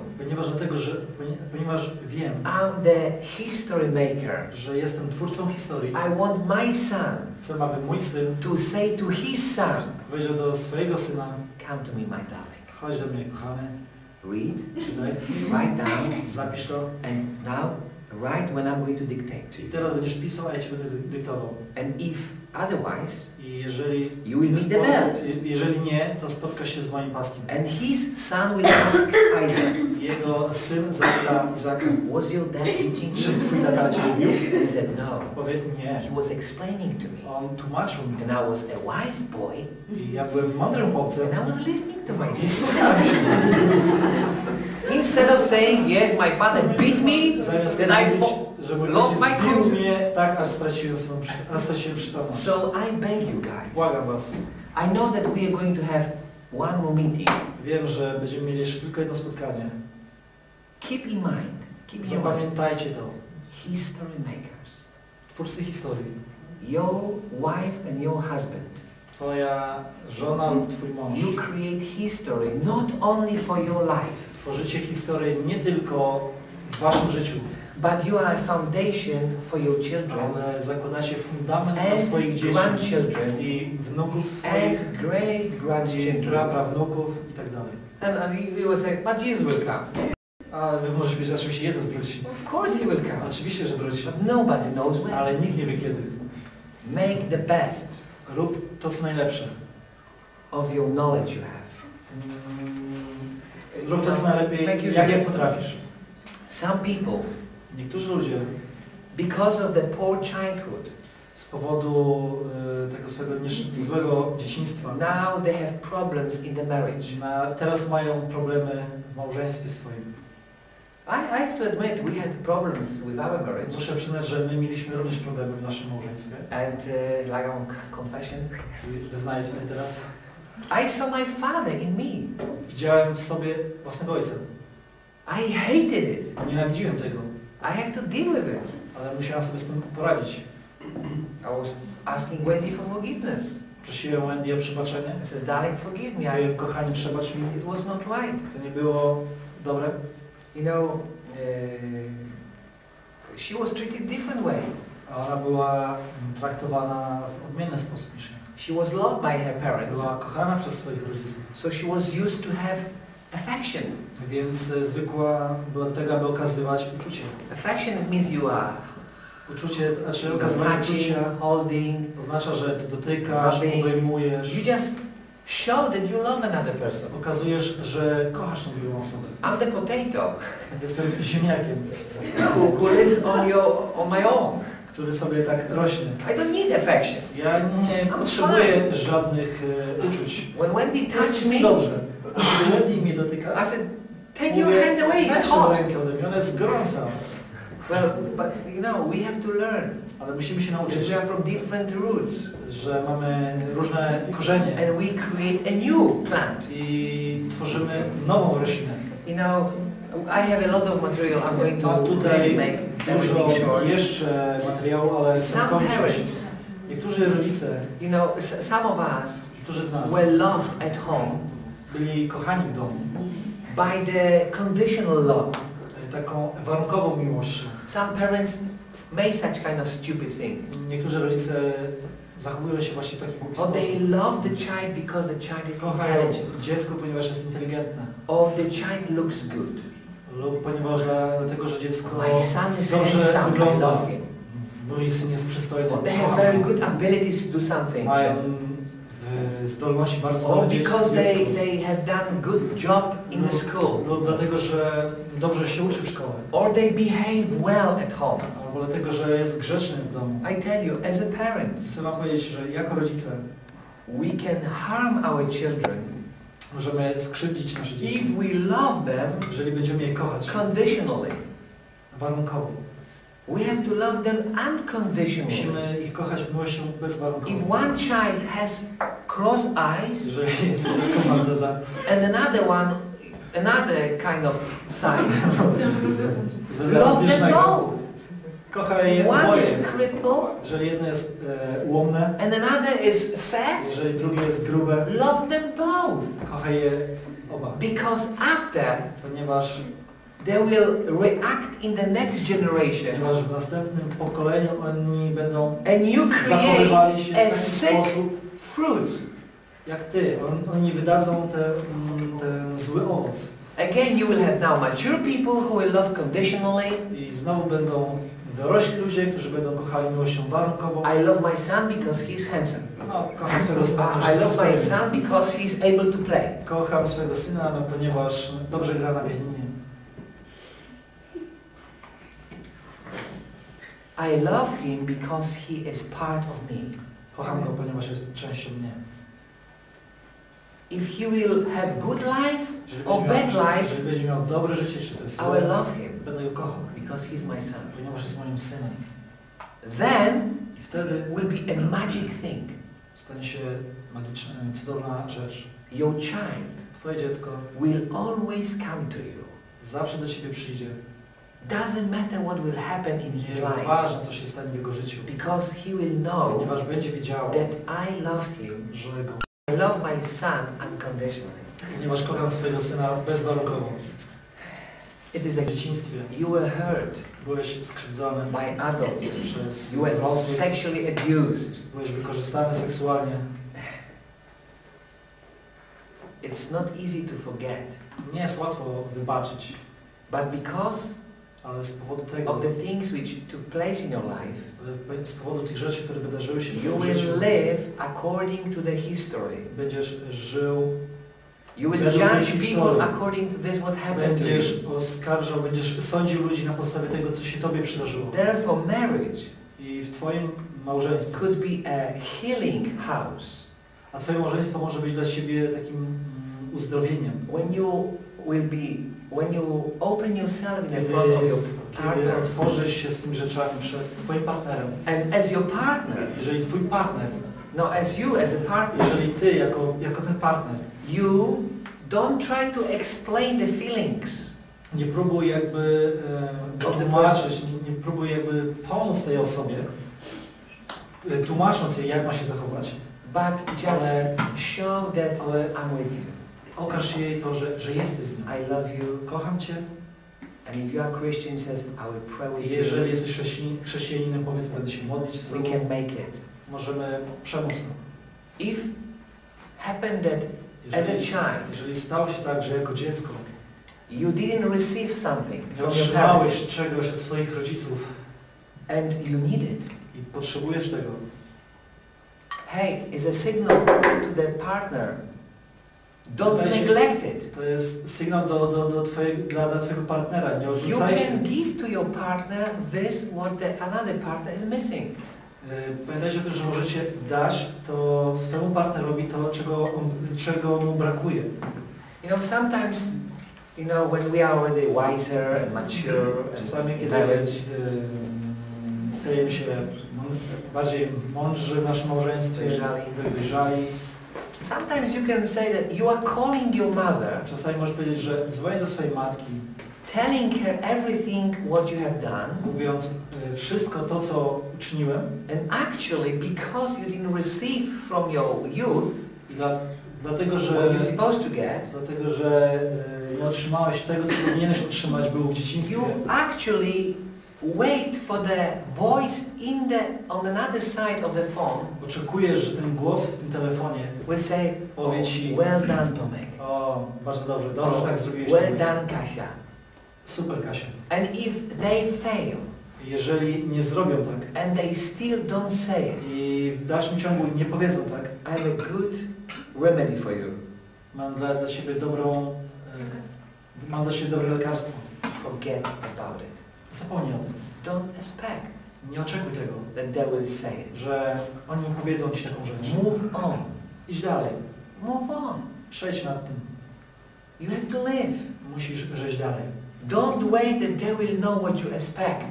ponieważ wiem, I'm the history maker, że jestem twórcą historii. I want my son Chcę, aby mój syn to say to his son, powiedział do swojego syna: come to me, my darling. chodź do mnie, kochany, Read, czytaj, write down, zapisz to and now write when I'm going to dictate to i you. teraz będziesz pisał, a ja Ci będę dyktował. And if otherwise, I jeżeli you will meet the belt. jeżeli nie, to spotkasz się z moim paskiem. And his son will ask Isaac, Jego syn zapyta Izaka: was your dad beating czy you? twój tata Cię bił? He said, no. Powie: nie. He was explaining to me. On tłumaczył mi. And I was a wise boy. I ja byłem mądrym chłopcem. And I was listening to my I dad. słuchałem się. Instead of saying, yes, my father beat me, Zamiast then I mówić, że mój lost my ojciec bił conscience. mnie, tak aż straciłem przytomność. So I beg you guys. Błagam Was. I know that we are going to have one more meeting. Wiem, że będziemy mieli jeszcze tylko jedno spotkanie. Keep in mind. Keep in mind. Zapamiętajcie to. History makers. Twórcy historii. Your wife and your husband. Twoja żona lub Twój mąż. You create history not only for your life. Tworzycie historię nie tylko w Waszym życiu, but you are a foundation for your children ale zakładacie fundament dla swoich and dzieci grandchildren i wnuków swoich, and great i grandchildren. prawnuków i tak dalej. And you will say, but Jesus will come. A Wy możecie powiedzieć, oczywiście Jezus wróci. Of course he will come. Oczywiście, że wróci. But nobody knows when. Ale nikt nie wie kiedy. Make the best Rób to, co najlepsze. of your knowledge you have. Rób to, co najlepiej, jak potrafisz. Some people, Niektórzy ludzie because of the poor childhood, z powodu tego swojego złego dzieciństwa now they have problems in the marriage. teraz mają problemy w małżeństwie swoim. I have to admit we had problems with our marriage. Muszę przyznać, że my mieliśmy również problemy w naszym małżeństwie. And like on confession, Wyznaję tutaj teraz. I saw my father in me. Widziałem w sobie własnego ojca. I hated it. Nienawidziłem tego, I have to deal with it. ale musiałem sobie z tym poradzić. I was asking Wendy for forgiveness. Prosiłem Wendy o przebaczenie. I says, darling, forgive me. Mówię: kochani, przebacz mi. It was not right. To nie było dobre. You know, she was treated different way. A ona była traktowana w odmienny sposób niż ja. She was loved by her parents. Była kochana przez swoich rodziców. So she was used to have affection. Więc zwykła była do tego, aby okazywać uczucie. Affection means you are Uczucie, znaczy okazywanie touching, uczucia holding. oznacza, że Ty dotykasz, Rubbing. obejmujesz. You just show that you love another person. Pokazujesz, że kochasz tą drugą osobę. I'm the potato Jestem ziemniakiem, who lives on my own. który sobie tak rośnie. I don't need affection. Ja nie potrzebuję żadnych uczuć. When Wendy Jest touched wszystko me, dobrze. Gdy Wendy mnie dotyka, I said, take your hand away, it's weź tą hot. rękę ode mnie, ona jest gorąca. Well, but you know, we have to learn. Ale musimy się that nauczyć, we are from different roots. że mamy różne korzenie And we create a new plant. i tworzymy nową roślinę. You know, I have a lot of material. I'm going Mam to tutaj make dużo everything short. jeszcze materiału, ale chcę Some kończyć. parents, Niektórzy rodzice, you know, some of us niektórzy z nas were loved at home byli kochani w domu by the conditional love. taką warunkową miłością. Some parents make such kind of stupid thing. Niektórzy rodzice zachowują się właśnie w taki głupi Or they sposób. love the child because the child is Kochają intelligent. dziecko, ponieważ jest inteligentne. Or the child looks good. Lub ponieważ dlatego, że dziecko My son is dobrze handsome, I wygląda. love him. Mój syn jest przystojny. Or they have very good abilities to do something. Mają zdolności bardzo Or dobre because dziecko. they have done good job in the school. Lub dlatego, że dobrze się uczy w szkole. Or they behave well at home. Albo dlatego, że jest grzeczny w domu. I tell you, as a parent, Chcę wam powiedzieć, że jako rodzice we can harm our children możemy skrzywdzić nasze dzieci. if we love them Jeżeli będziemy je kochać conditionally. warunkowo. We have to love them unconditionally. Musimy ich kochać miłością bezwarunkową. If one child has cross eyes Jeżeli dziecko ma zeza, and another kind of sign, zeza love them rozbieżnego, both. kochaj je If one oboje. is crippled Jeżeli jedno jest ułomne, and another is fat, jeżeli drugie jest grube, love them both. kochaj je oba. Because after Ponieważ they will react in the next generation Ponieważ w następnym pokoleniu oni będą and you zachowywali się w create a taki sick sposób fruit. jak ty. Oni wydadzą ten zły owoc. Again, you will have now mature people who will love conditionally. I znowu będą dorośli ludzie, którzy będą kochali miłością warunkową. I love my son because he's handsome. No, kocham swojego syna, I ponieważ love my jest son because he's able to play. Kocham swojego syna, no, ponieważ dobrze gra na pianinie. I love him because he is part of me. Kocham go, ponieważ jest częścią mnie. If he will have good life Jeżeli or będzie bad miał, life, jeżeli będzie miał dobre życie, czy to jest I will złe, love him będę go kochał, because he's my son. ponieważ jest moim synem. Then I wtedy will be a magic thing. stanie się magiczna, cudowna rzecz. Your child Twoje dziecko will always come to you. zawsze do ciebie przyjdzie. Doesn't matter what will happen in his life, Nieważne, co się stanie w jego życiu. because he will know Ponieważ będzie wiedziało, that I loved him. że go... I love my son unconditionally. Ponieważ kocham swojego syna bezwarunkowo. It is a W dzieciństwie you were hurt byłeś skrzywdzony by adults. przez You were dorosłych, sexually abused. byłeś wykorzystany seksualnie. It's not easy to forget, Nie jest łatwo wybaczyć, but because ale z powodu tego, of the things which took place in your life, z powodu tych rzeczy, które wydarzyły się w you twoim życiu, will live according to the history. będziesz żył, You will według tej judge people historii. according to this what happened to you. Będziesz oskarżał, będziesz sądził ludzi na podstawie tego, co się tobie przydarzyło. Therefore, marriage I w twoim małżeństwie, could be a healing house. a twoje małżeństwo może być dla ciebie takim uzdrowieniem. When you open yourself in the Kiedy, front of your kiedy partner, otworzysz się z tymi rzeczami przed twoim partnerem, and as your partner, jeżeli twój partner, no, as you as a partner, jeżeli ty jako ten partner, you don't try to explain the feelings nie próbuj jakby wytłumaczyć, nie próbuj jakby pomóc tej osobie, tłumacząc jej, jak ma się zachować, but just ale show that I'm with you. okaż jej to, że jesteś z nią. I love you. Kocham cię. And if you are Christian, says I will pray I with jeżeli you. jesteś chrześcijaninem, powiedz, będę się modlić z We tobą. can make it. Możemy przemóc to. If happened that as a child Jeżeli stało się tak, że jako dziecko you didn't receive something nie from your parents otrzymałeś czegoś od swoich rodziców and you need it, i potrzebujesz tego, hey, is a signal to the partner. Don't Dajcie- neglect it. to jest sygnał dla twojego partnera. Nie You odrzucajcie. can give to your partner this what the another partner is missing. Pamiętajcie o tym, że możecie dać to swemu partnerowi to, czego mu brakuje. You know, sometimes, you know, when we are already wiser and mature Czasami, and kiedy marriage, stajemy się bardziej mądrzy w naszym małżeństwie, dojrzali. Sometimes you can say that you are calling your mother, Czasami możesz powiedzieć, że dzwoni do swojej matki, telling her everything what you have done, mówiąc wszystko to, co uczyniłem. and actually because you didn't receive from your youth Dlatego, what you're supposed to get, nie otrzymałeś tego, co powinieneś otrzymać, było w dzieciństwie. you actually wait for the voice on another side of the phone. Oczekujesz, że ten głos w tym telefonie Will say, powie ci, well done, Tomek. o, bardzo dobrze, dobrze tak zrobiłeś. Well done, Kasia. Super, Kasia. And if they fail, Jeżeli nie zrobią tak and they still don't say it, i w dalszym ciągu nie powiedzą tak, I have a good remedy for you. mam dla siebie dobre lekarstwo. Forget about it. Zapomnij o tym. Don't expect Nie oczekuj tego, that they will say it. że oni powiedzą ci taką rzecz. Move on. Idź dalej. Move on. Przejdź nad tym. You have to live. Musisz żyć dalej. Don't wait that they will know what you expect.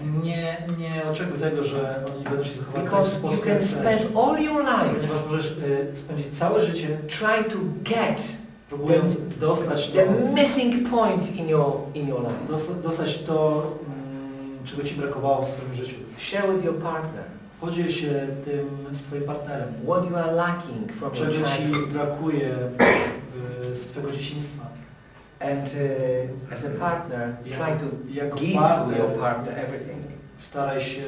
Nie oczekuj tego, że oni będą się zachować w taki Because you sposób, can jak chcesz. spend all your life Ponieważ możesz spędzić całe życie trying to get próbując dostać to, the missing point in your life. dostać to, czego ci brakowało w swoim życiu. Share with your partner Podziel się tym z twoim partnerem. what you are lacking from your Czego ci childhood. brakuje z twojego dzieciństwa. And as a partner, try to Jako give to your partner everything. Staraj się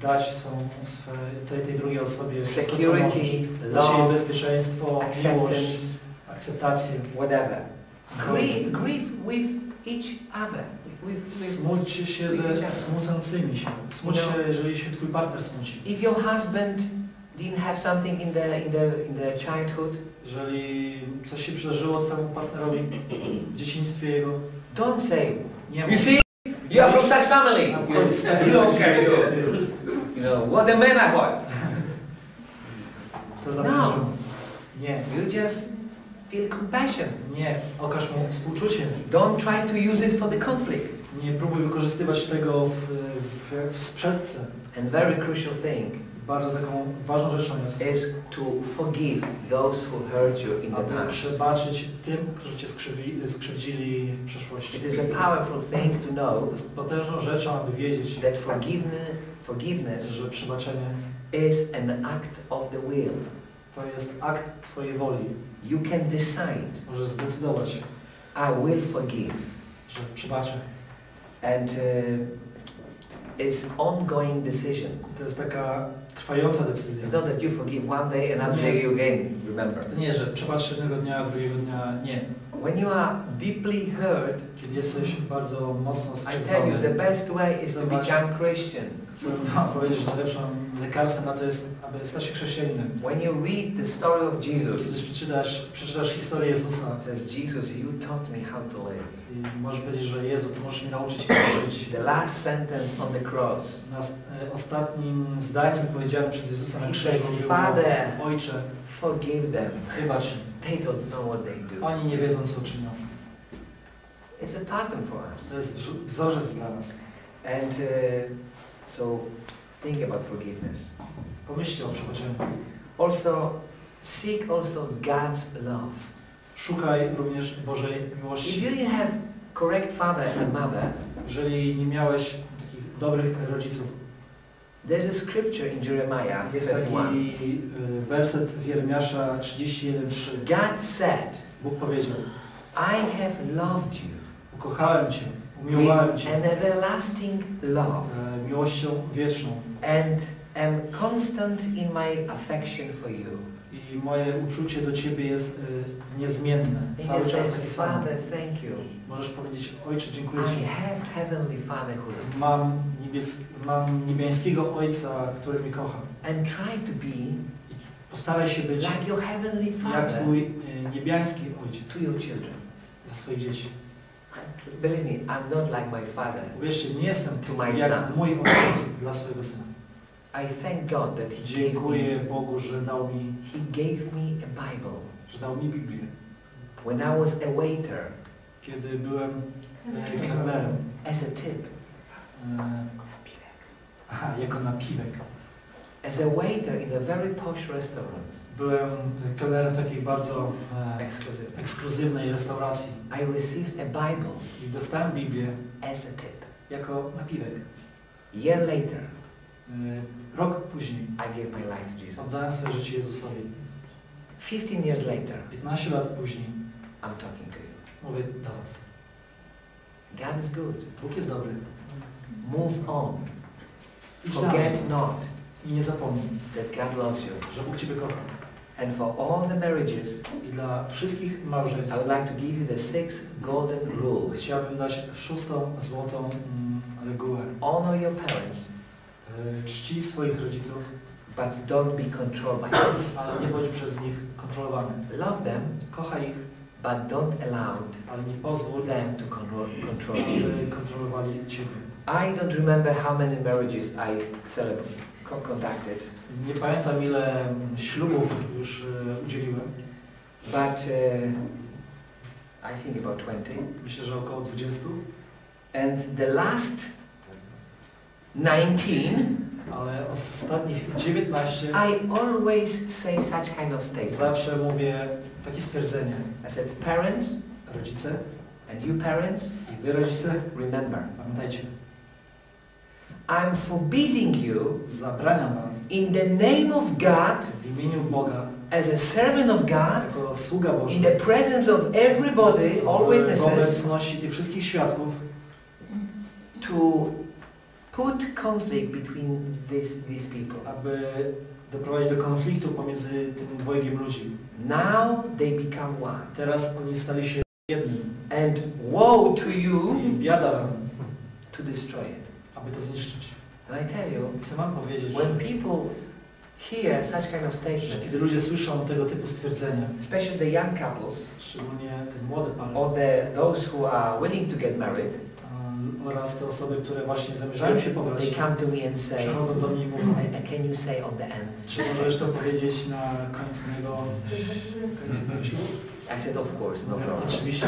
dać tej drugiej osobie wszystko, co możesz. Security, Dla siebie love, bezpieczeństwo, miłość, acceptance, akceptację. whatever. Grieve with each other. Smuć się ze smucącymi się. Smuć się, jeżeli się twój partner smuci. If your husband didn't have something in the childhood, Jeżeli coś się przydarzyło twojemu partnerowi w dzieciństwie jego, don't say, nie you see, you are from such family. You don't care, you know, what the men are what. To zamierzam. Nie, You just feel compassion. nie. Okaż mu współczucie. Don't try to use it for the conflict. Nie próbuj wykorzystywać tego w sprzedce. And very crucial thing Bardzo taką ważną rzeczą jest, is to forgive those who hurt you in the aby past. przebaczyć tym, którzy cię skrzywdzili w przeszłości. It is a powerful thing to To know jest potężną rzeczą, aby wiedzieć, that forgiveness że przebaczenie is an act of the will. to jest akt twojej woli. You can decide, Możesz zdecydować, I will forgive. że przebaczę. And it's ongoing decision. To jest taka trwająca decyzja. It's not that you forgive one day, another day you again remember. To nie, że przebacz jednego dnia, drugiego dnia nie. When you are deeply hurt, Kiedy jesteś bardzo mocno I tell you, the skrzywdzony, best way is to become Christian. chcę wam powiedzieć, że najlepszym lekarstwem na to jest, aby stać się chrześcijaninem. When you read the story of Jesus, Kiedy przeczytasz historię Jezusa it says, Jesus, you taught me how to live. i możesz powiedzieć, że Jezu, Ty możesz mi nauczyć jak żyć. The last sentence on the cross, Ostatnim zdaniem powiedziałem przez Jezusa na He krzyżu said, było: Father, Ojcze, forgive them. wybacz im. They don't know what they do. Oni nie wiedzą, co czynią. It's a pattern for us. To jest wzorzec dla nas. And so think about forgiveness. Pomyślcie o przebaczeniu. Also, seek also God's love. Szukaj również Bożej If miłości. you didn't have correct father and mother, Jeżeli nie miałeś takich dobrych rodziców, there's a scripture in Jeremiah jest 31. taki werset w Jeremiasza 31:3. God said, Bóg powiedział: I have loved you ukochałem Cię, umiłowałem with Cię an everlasting love miłością wieczną and am constant in my affection for you. i moje uczucie do Ciebie jest niezmienne. And Cały he czas says, takie samo. Father, thank you. Możesz powiedzieć: Ojcze, dziękuję I Ci. have heavenly fatherhood. Mam niebiańskiego Ojca, który mnie kocha. And try to be Postaraj się być like your heavenly jak father Twój niebiański Ojciec to your children. dla swoich dzieci. Believe me, I'm not like my father. Uwierzcie, nie jestem To my jak son. mój Ojciec dla swojego Syna. I thank God that Dziękuję Bogu, że dał mi a Bible. Biblię. When I was a waiter, Kiedy byłem kelnerem. as a tip. jako napiwek. As a waiter in a very posh restaurant. Byłem kelnerem w takiej bardzo Exclusive. ekskluzywnej restauracji. I received a Bible I dostałem Biblię as a tip. jako napiwek. Year later, Rok później I gave my life to Jesus. oddałem swoje życie Jezusowi. 15 years later, 15 lat później I'm talking to you. mówię do was. God is good. Bóg jest dobry. Move on. Idź dalej. Forget not I nie zapomnij, that God loves you. że Bóg Ciebie kocha. And for all the marriages, I dla wszystkich I małżeństw would like to give you the 6th golden rule. chciałbym dać 6. złotą regułę. Honor your parents, Czci swoich rodziców, but don't be controlled by them. ale nie bądź przez nich kontrolowany. Love them, Kochaj ich, but don't allow ale nie pozwól them to control you. aby kontrolowali Ciebie. I don't remember how many marriages I conducted, Nie pamiętam ile ślubów już udzieliłem. but I think about 20. Myślę, że około 20. And the last 19, Ale ostatnich 19 I always say such kind of statement. zawsze mówię takie stwierdzenie. I said, parents, Rodzice and you parents, i wy rodzice, remember, pamiętajcie, I'm forbidding you zabraniam wam in the name of God, w imieniu Boga, as a servant of God, jako sługa Boży, in the presence of everybody, all w witnesses, obecności tych wszystkich świadków, to put conflict between these people. aby doprowadzić do konfliktu pomiędzy tym dwojgiem ludzi. Now they become one. Teraz oni stali się jednym. And woe to you I biada wam, to destroy it. aby to zniszczyć. And I tell you, Chcę wam powiedzieć, when że people hear such kind of statement, kiedy ludzie słyszą tego typu stwierdzenia, especially the young couples, szczególnie te młode pary, or those who are willing to get married, oraz te osoby, które właśnie zamierzają się pobrać, they come to me and say, przychodzą do mnie i mówią, can you say on the end? czy możesz to powiedzieć na koniec mojego ślubu? I said, of course, no problem. Oczywiście.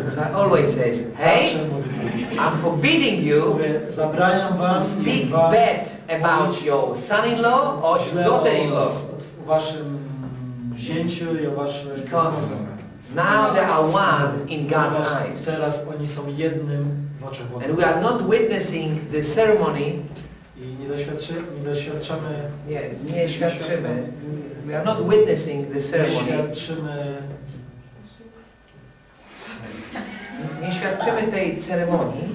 So I always say, hey, Zawsze mówię I'm forbidding you mówię, zabraniam wam speak i wam bad about your son-in-law or źle daughter-in-law, o waszym zięciu i o waszym... because now they are one in God's eyes. Teraz oni są jednym w oczach Boga. And we are not witnessing the ceremony. I nie doświadczamy... Nie świadczymy. We are not witnessing the Nie ceremony. Nie świadczymy tej ceremonii.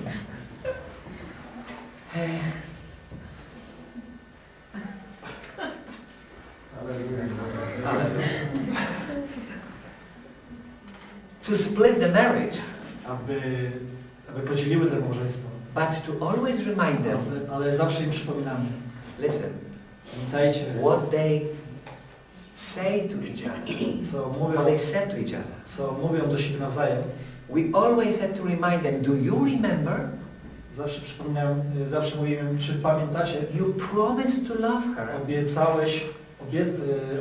To split the marriage, aby podzieliły te małżeństwo. but to always remind them, Ale zawsze im przypominamy. listen, Pamiętajcie, what they say to each other, co mówią, what they said to each other. co mówią do siebie nawzajem. We always have to remind them, do you remember? Zawsze przypominam, zawsze mówimy, czy pamiętacie? You promised to love her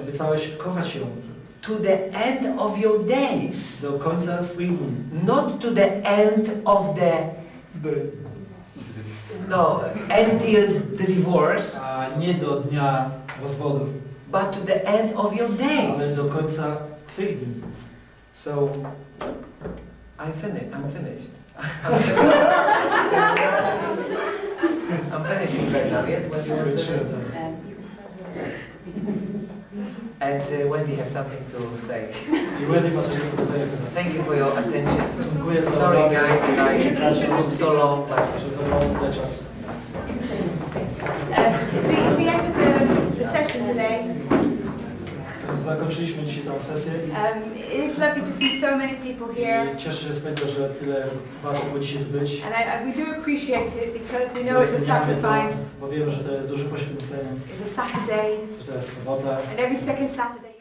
Obiecałeś kochać ją to the end of your days, do końca swoich dni. not to the end of until the divorce, A nie do dnia rozwodu, but to the end of your ale days. do końca Twych dni. So, I'm finished. I'm finishing right now, yes? Skończyłem teraz. And Wendy have something to say. I Wendy ma coś do powiedzenia teraz. Thank you for your attention. Dziękuję za Sorry uwagę. guys, that I took so long, but Że zabrało tyle czasu. It's the end of the session today. Zakończyliśmy dzisiaj tę sesję. It is lovely to see so many people here. I cieszę się z tego, że tyle Was mogło dzisiaj tu być. And we do appreciate it because we know it's a sacrifice. Bo wiem, że to jest duże poświęcenie, It's a Saturday. że to jest sobota. And every second Saturday